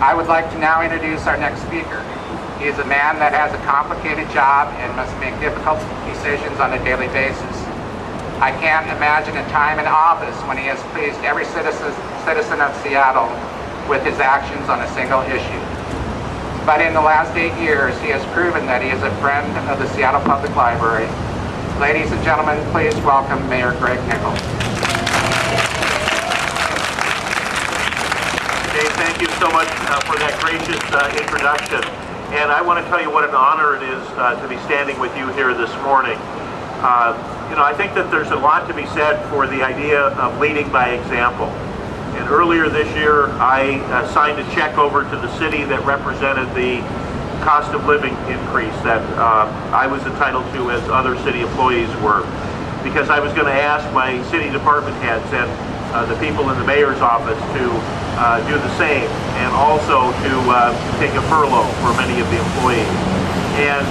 I would like to now introduce our next speaker. He is a man that has a complicated job and must make difficult decisions on a daily basis. I can't imagine a time in office when he has pleased every citizen of Seattle with his actions on a single issue. But in the last 8 years, he has proven that he is a friend of the Seattle Public Library. Ladies and gentlemen, please welcome Mayor Greg Nickel. Okay, thank you so much for that gracious introduction. And I want to tell you what an honor it is to be standing with you here this morning. I think that there's a lot to be said for the idea of leading by example. And earlier this year, I signed a check over to the city that represented the cost of living increase that I was entitled to as other city employees were. Because I was going to ask my city department heads and the people in the mayor's office to do the same, and also to take a furlough for many of the employees. And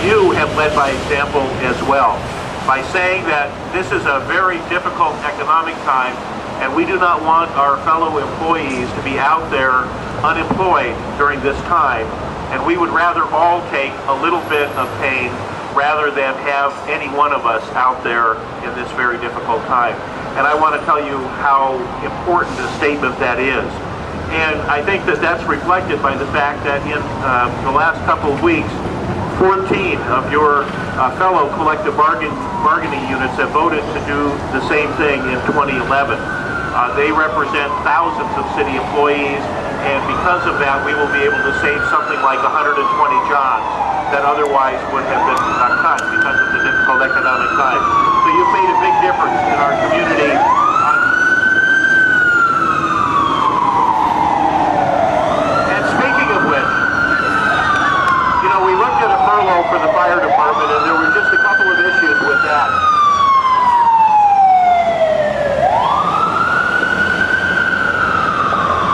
you have led by example as well, by saying that this is a very difficult economic time, and we do not want our fellow employees to be out there unemployed during this time, and we would rather all take a little bit of pain rather than have any one of us out there in this very difficult time. And I want to tell you how important a statement that is. And I think that that's reflected by the fact that in the last couple of weeks, 14 of your fellow collective bargaining units have voted to do the same thing in 2011. They represent thousands of city employees, and because of that, we will be able to save something like 120 jobs that otherwise would have been cut because of the difficult economic time. So you've made a big difference in our community. And speaking of which, we looked at a furlough for the fire department, and there were just a couple of issues with that.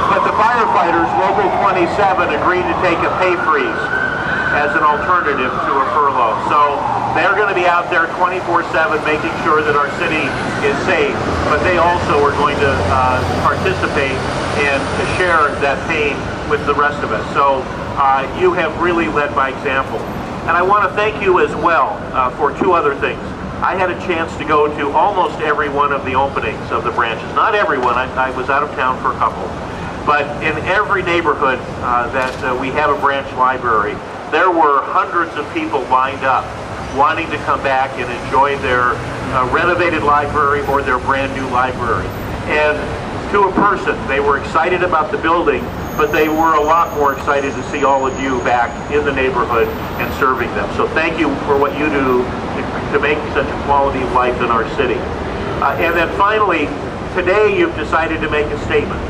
But the firefighters, Local 27, agreed to take a pay freeze as an alternative to a furlough. So they're going to be out there 24/7 making sure that our city is safe, but they also are going to participate and to share that pain with the rest of us. So you have really led by example. And I want to thank you as well for two other things. I had a chance to go to almost every one of the openings of the branches. Not everyone, I was out of town for a couple. But in every neighborhood that we have a branch library, there were hundreds of people lined up wanting to come back and enjoy their renovated library or their brand new library. And to a person, they were excited about the building, but they were a lot more excited to see all of you back in the neighborhood and serving them. So thank you for what you do to make such a quality of life in our city. And then finally, today you've decided to make a statement.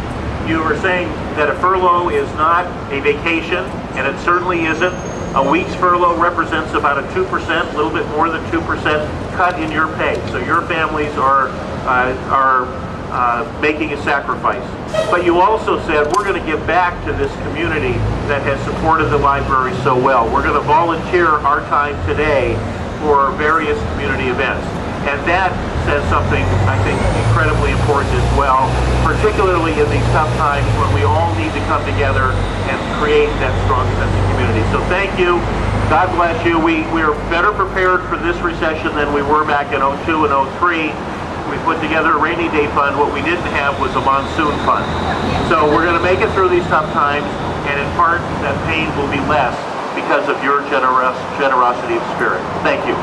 You were saying that a furlough is not a vacation, and it certainly isn't. A week's furlough represents about a 2%, a little bit more than 2% cut in your pay. So your families are making a sacrifice. But you also said, we're going to give back to this community that has supported the library so well. We're going to volunteer our time today for various community events. And that says something, I think, incredibly important as well, particularly in these tough times when we all need to come together and create that strong sense of community. So thank you. God bless you. We're better prepared for this recession than we were back in 02 and 03. We put together a rainy day fund. What we didn't have was a monsoon fund. So we're going to make it through these tough times, and in part, that pain will be less because of your generosity of spirit. Thank you.